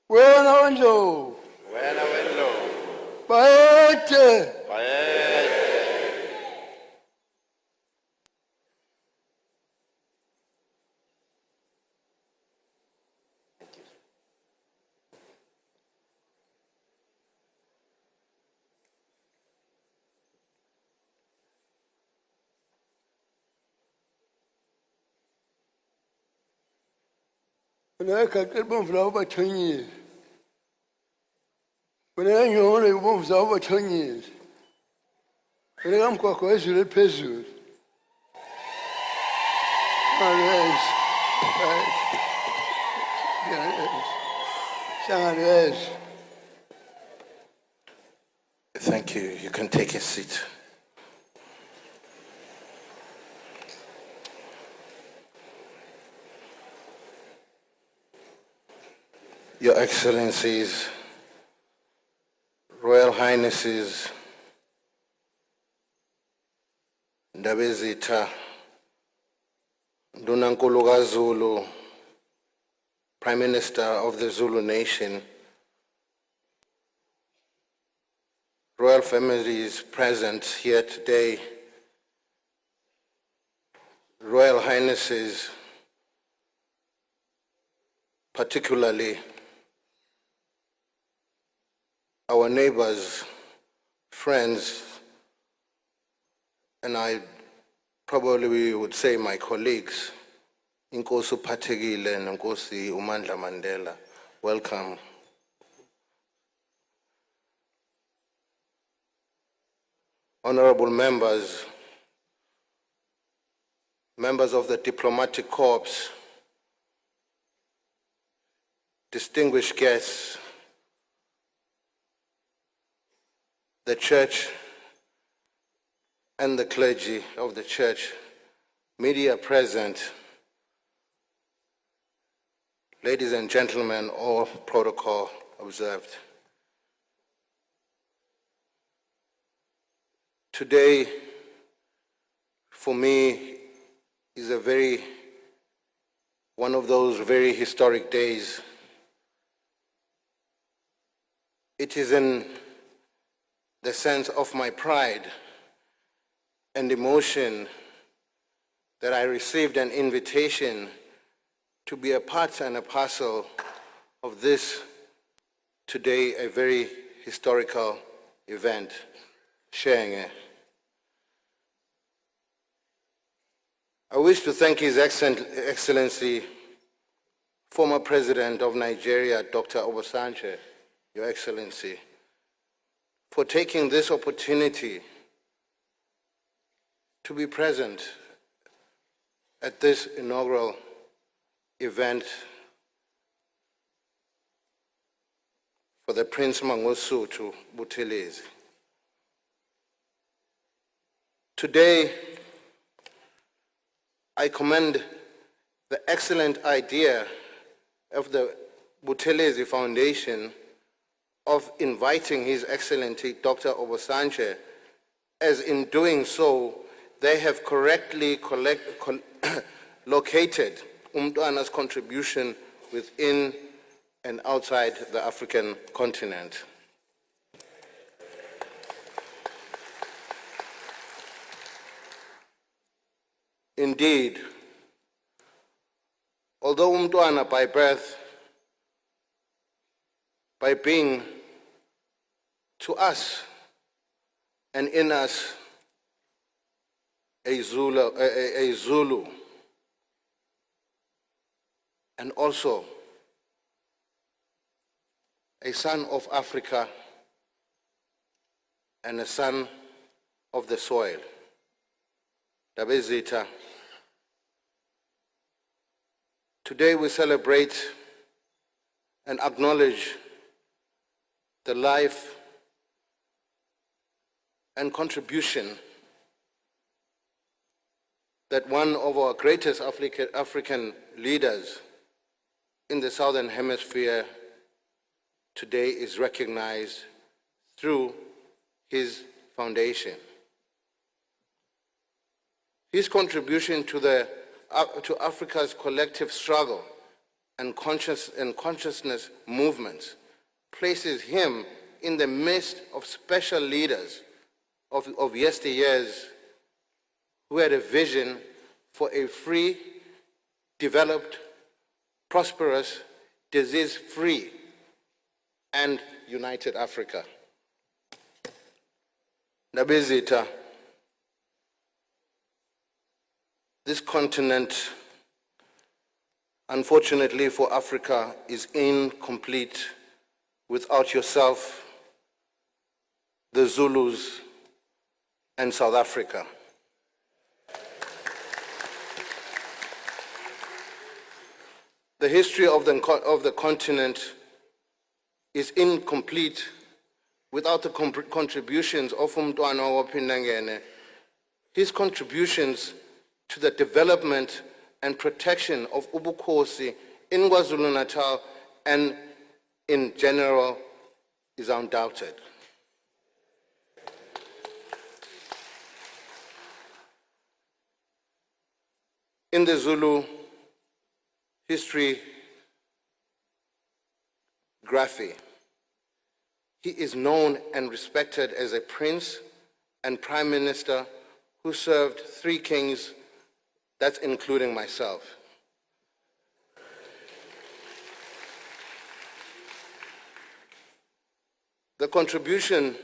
Wena wenlo. Bayete. Wena kakel bonfla bathonyile. Wena nyolo ubonfza bathonyile. Wena kamkwakho ezulu phezulu. Thank you. You can take a seat. Your Excellencies, Royal Highnesses, Ndabezitha, Ndunankulu kaZulu, Prime Minister of the Zulu Nation, royal families present here today, Royal Highnesses, particularly our neighbors, friends, and I probably would say my colleagues, Inkosi Phathekile and Nkosi uMandla Mandela, welcome. Honorable members, members of the diplomatic corps, distinguished guests, the church and the clergy of the church, media present, ladies and gentlemen, all protocol observed. Today, for me, is one of those very historic days. It is in the sense of my pride and emotion that I received an invitation to be a part and a parcel of this today, a very historical event, Shenge. I wish to thank His Excellency, former President of Nigeria, Dr. Obasanjo, Your Excellency, for taking this opportunity to be present at this inaugural event for the Prince Mangosuthu Buthelezi. Today, I commend the excellent idea of the Buthelezi Foundation of inviting His Excellency Dr. Obasanjo, as in doing so, they have correctly located uMtwana's contribution within and outside the African continent. Indeed, although uMtwana by birth, by being to us and in us a Zulu, and also a son of Africa and a son of the soil, Ndabezitha. Today we celebrate and acknowledge the life and contribution that one of our greatest African leaders, in the Southern Hemisphere today is recognized through his foundation. His contribution to Africa's collective struggle and consciousness movements places him in the midst of special leaders of yesteryears who had a vision for a free, developed, prosperous, disease-free, and united Africa. Ndabezitha, this continent, unfortunately for Africa, is incomplete without yourself, the Zulus, and South Africa. The history of the continent is incomplete without the contributions of uMtwana Phindangene. His contributions to the development and protection of ubukhosi in KwaZulu-Natal and in general is undoubted. In the Zulu history graphy, he is known and respected as a prince and prime minister who served 3 kings, that's including myself. The contribution,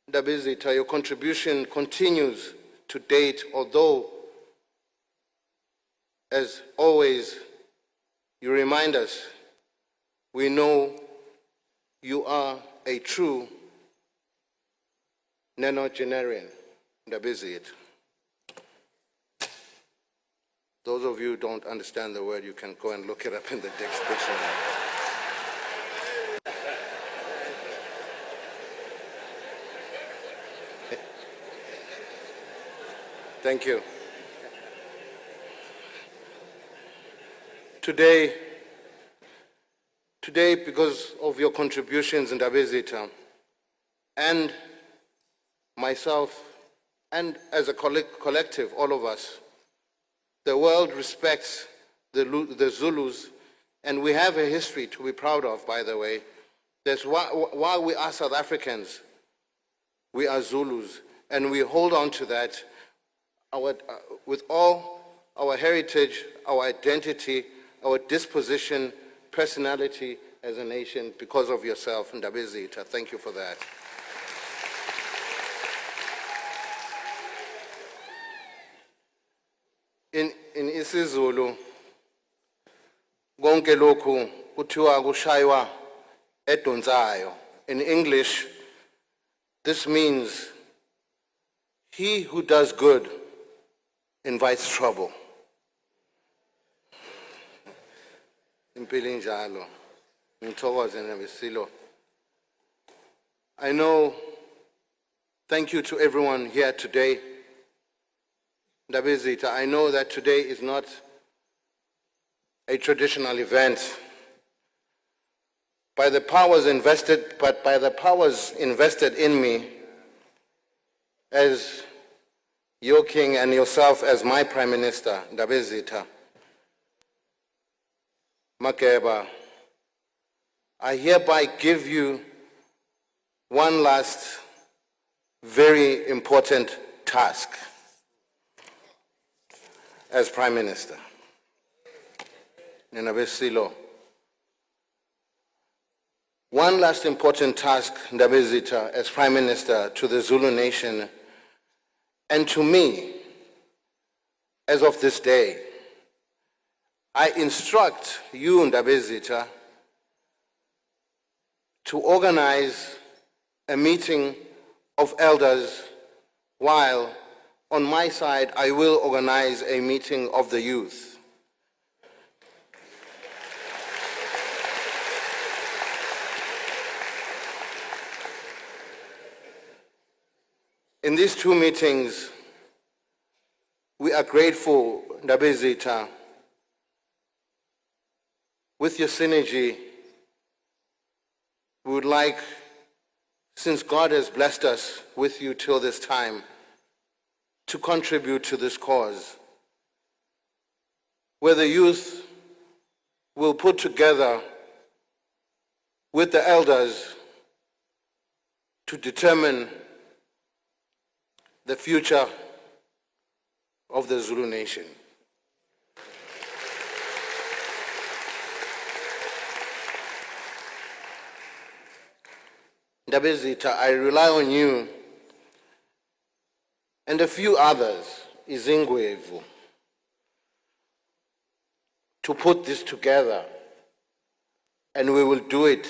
Ndabezitha, your contribution continues to date, although, as always, you remind us, we know you are a true nonagenarian, Ndabezitha. Those of you who don't understand the word, you can go and look it up in the dictionary. Thank you. Today, because of your contributions in Ndabezitha, and myself, and as a collective, all of us, the world respects the Zulus, and we have a history to be proud of, by the way. That's why we are South Africans, we are Zulus, and we hold on to that with all our heritage, our identity, our disposition, personality as a nation because of yourself, Ndabezitha. Thank you for that. In isiZulu, konke lokhu kuthiwa kushaywa edonsayo. In English, this means he who does good invites trouble. I know, thank you to everyone here today. Ndabezitha, I know that today is not a traditional event. By the powers invested in me as your king and yourself as my prime minister, Ndabezitha Makeba, I hereby give you one last very important task as prime minister. One last important task, Ndabezitha, as prime minister to the Zulu nation and to me as of this day. I instruct you, Ndabezitha, to organize a meeting of elders, while on my side I will organize a meeting of the youth. In these 2 meetings, we are grateful, Ndabezitha, with your synergy, we would like, since God has blessed us with you till this time, to contribute to this cause, where the youth will put together with the elders to determine the future of the Zulu nation. Ndabezitha, I rely on you and a few others, izingwevu, to put this together, and we will do it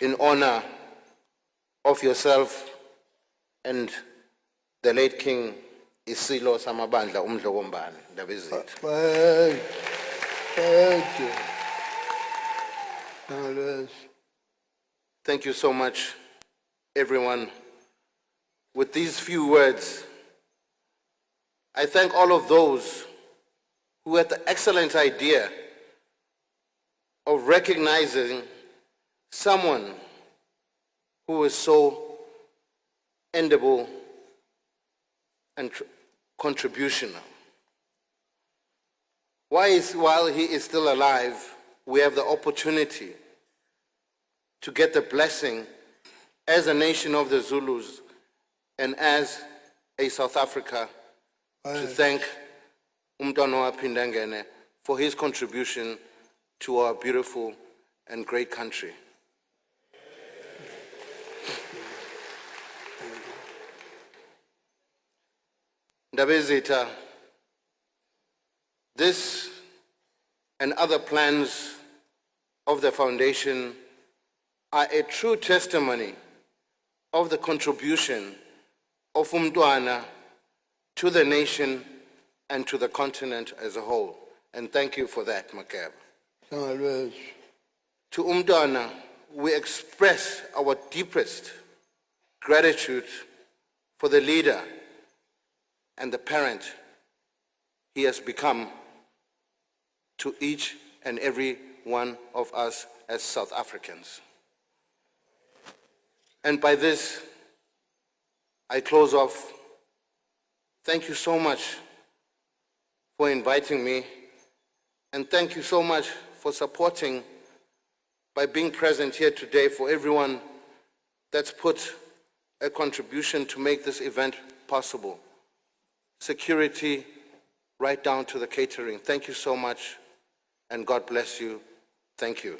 in honor of yourself and the late King Isilo Samabandla Umdlogombane. Ndabezitha. Thank you. Thank you so much, everyone. With these few words, I thank all of those who had the excellent idea of recognizing someone who is so endiable and contributional. While he is still alive, we have the opportunity to get the blessing as a nation of the Zulus and as a South Africa to thank Umntwana Phindangene for his contribution to our beautiful and great country. Ndabezitha, this and other plans of the foundation are a true testimony of the contribution of Umntwana to the nation and to the continent as a whole. And thank you for that, Makeba. To Umntwana, we express our deepest gratitude for the leader and the parent he has become to each and every one of us as South Africans. And by this, I close off. Thank you so much for inviting me, and thank you so much for supporting by being present here today, for everyone that's put a contribution to make this event possible. Security, right down to the catering. Thank you so much, and God bless you. Thank you.